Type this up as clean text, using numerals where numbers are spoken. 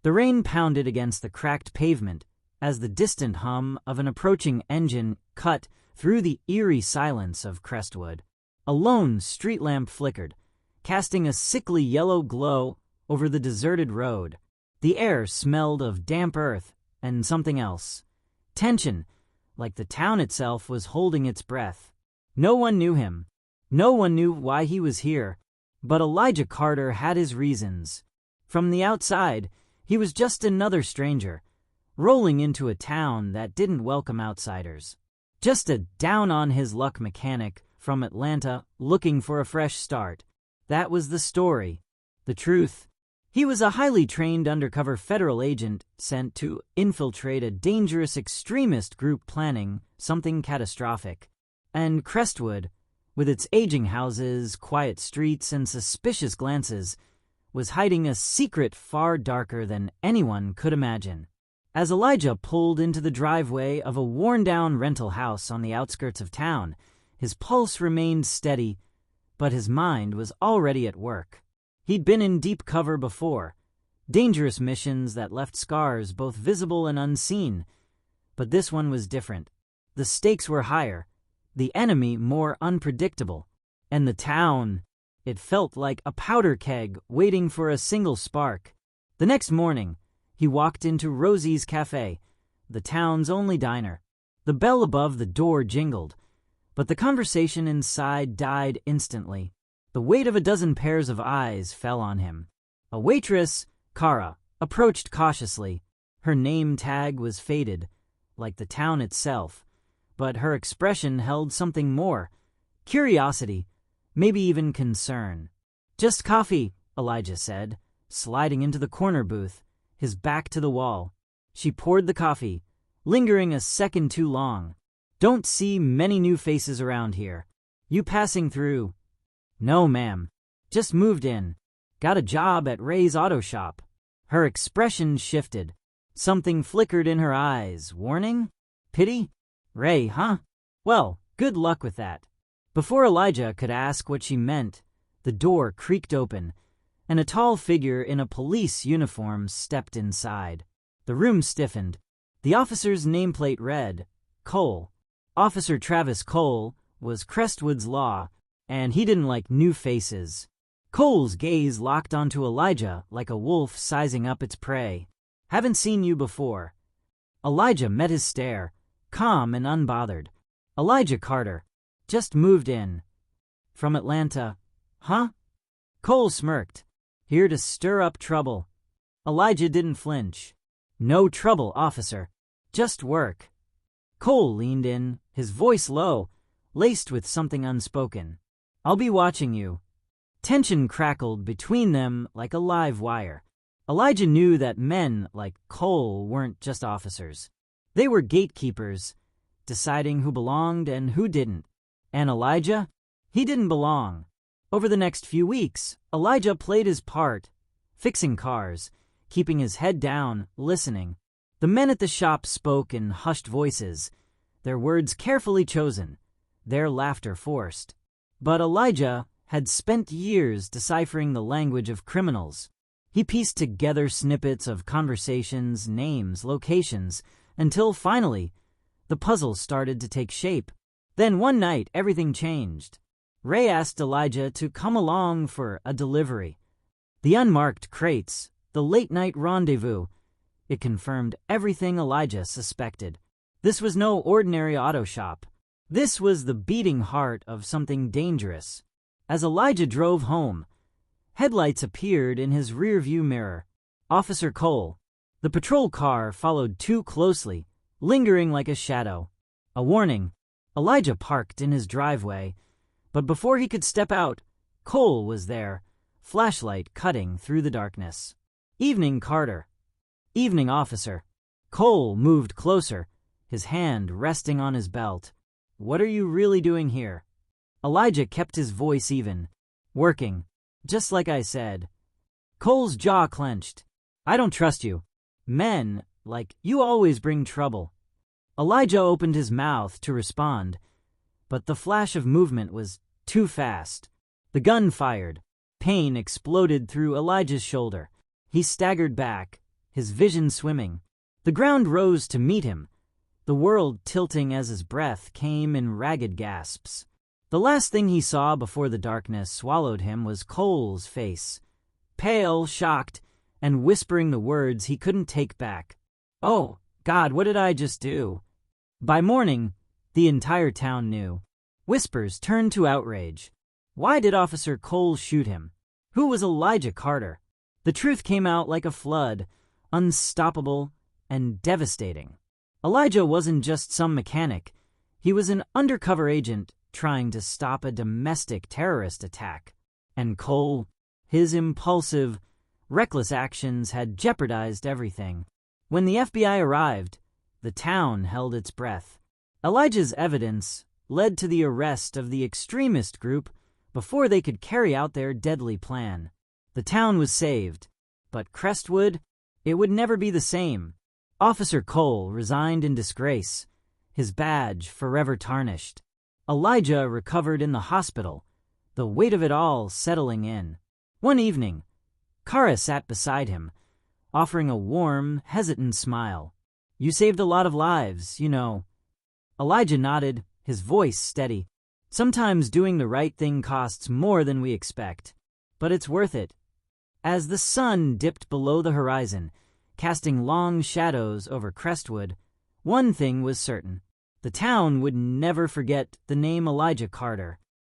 The rain pounded against the cracked pavement as the distant hum of an approaching engine cut through the eerie silence of Crestwood. A lone street lamp flickered, casting a sickly yellow glow over the deserted road. The air smelled of damp earth and something else. Tension, like the town itself was holding its breath. No one knew him. No one knew why he was here, but Elijah Carter had his reasons. From the outside, he was just another stranger, rolling into a town that didn't welcome outsiders. Just a down-on-his-luck mechanic from Atlanta looking for a fresh start. That was the story. The truth: he was a highly trained undercover federal agent sent to infiltrate a dangerous extremist group planning something catastrophic. And Crestwood, with its aging houses, quiet streets, and suspicious glances, was hiding a secret far darker than anyone could imagine. As Elijah pulled into the driveway of a worn-down rental house on the outskirts of town, his pulse remained steady, but his mind was already at work. He'd been in deep cover before, dangerous missions that left scars both visible and unseen, but this one was different. The stakes were higher, the enemy more unpredictable, and the town, it felt like a powder keg waiting for a single spark. The next morning, he walked into Rosie's Cafe, the town's only diner. The bell above the door jingled, but the conversation inside died instantly. The weight of a dozen pairs of eyes fell on him. A waitress, Kara, approached cautiously. Her name tag was faded, like the town itself, but her expression held something more: curiosity, maybe even concern. "Just coffee," Elijah said, sliding into the corner booth, his back to the wall. She poured the coffee, lingering a second too long. "Don't see many new faces around here. You passing through?" "No, ma'am. Just moved in. Got a job at Ray's auto shop." Her expression shifted. Something flickered in her eyes. Warning? Pity? Ray, huh? Well, good luck with that. Before Elijah could ask what she meant, the door creaked open, and a tall figure in a police uniform stepped inside. The room stiffened. The officer's nameplate read, Cole. Officer Travis Cole was Crestwood's law, and he didn't like new faces. Cole's gaze locked onto Elijah like a wolf sizing up its prey. "Haven't seen you before." Elijah met his stare, calm and unbothered. "Elijah Carter. Just moved in." "From Atlanta." "Huh?" Cole smirked. "Here to stir up trouble." Elijah didn't flinch. "No trouble, officer. Just work." Cole leaned in, his voice low, laced with something unspoken. "I'll be watching you." Tension crackled between them like a live wire. Elijah knew that men like Cole weren't just officers. They were gatekeepers, deciding who belonged and who didn't. And Elijah? He didn't belong. Over the next few weeks, Elijah played his part, fixing cars, keeping his head down, listening. The men at the shop spoke in hushed voices, their words carefully chosen, their laughter forced. But Elijah had spent years deciphering the language of criminals. He pieced together snippets of conversations, names, locations, until finally, the puzzle started to take shape. Then one night, everything changed. Ray asked Elijah to come along for a delivery. The unmarked crates, the late-night rendezvous. It confirmed everything Elijah suspected. This was no ordinary auto shop. This was the beating heart of something dangerous. As Elijah drove home, headlights appeared in his rearview mirror. Officer Cole. The patrol car followed too closely, lingering like a shadow. A warning. Elijah parked in his driveway, but before he could step out, Cole was there, flashlight cutting through the darkness. "Evening, Carter." "Evening, officer." Cole moved closer, his hand resting on his belt. "What are you really doing here?" Elijah kept his voice even. "Working. Just like I said." Cole's jaw clenched. "I don't trust you. Men, like you, always bring trouble." Elijah opened his mouth to respond, but the flash of movement was too fast. The gun fired. Pain exploded through Elijah's shoulder. He staggered back, his vision swimming. The ground rose to meet him, the world tilting as his breath came in ragged gasps. The last thing he saw before the darkness swallowed him was Cole's face, pale, shocked, and whispering the words he couldn't take back. "Oh, God, what did I just do?" By morning, the entire town knew. Whispers turned to outrage. Why did Officer Cole shoot him? Who was Elijah Carter? The truth came out like a flood, unstoppable and devastating. Elijah wasn't just some mechanic. He was an undercover agent trying to stop a domestic terrorist attack. And Cole, his impulsive, reckless actions had jeopardized everything. When the FBI arrived, the town held its breath. Elijah's evidence led to the arrest of the extremist group before they could carry out their deadly plan. The town was saved, but Crestwood, it would never be the same. Officer Cole resigned in disgrace, his badge forever tarnished. Elijah recovered in the hospital, the weight of it all settling in. One evening, Kara sat beside him, offering a warm, hesitant smile. "You saved a lot of lives, you know." Elijah nodded, his voice steady. "Sometimes doing the right thing costs more than we expect, but it's worth it." As the sun dipped below the horizon, casting long shadows over Crestwood, one thing was certain. The town would never forget the name Elijah Carter.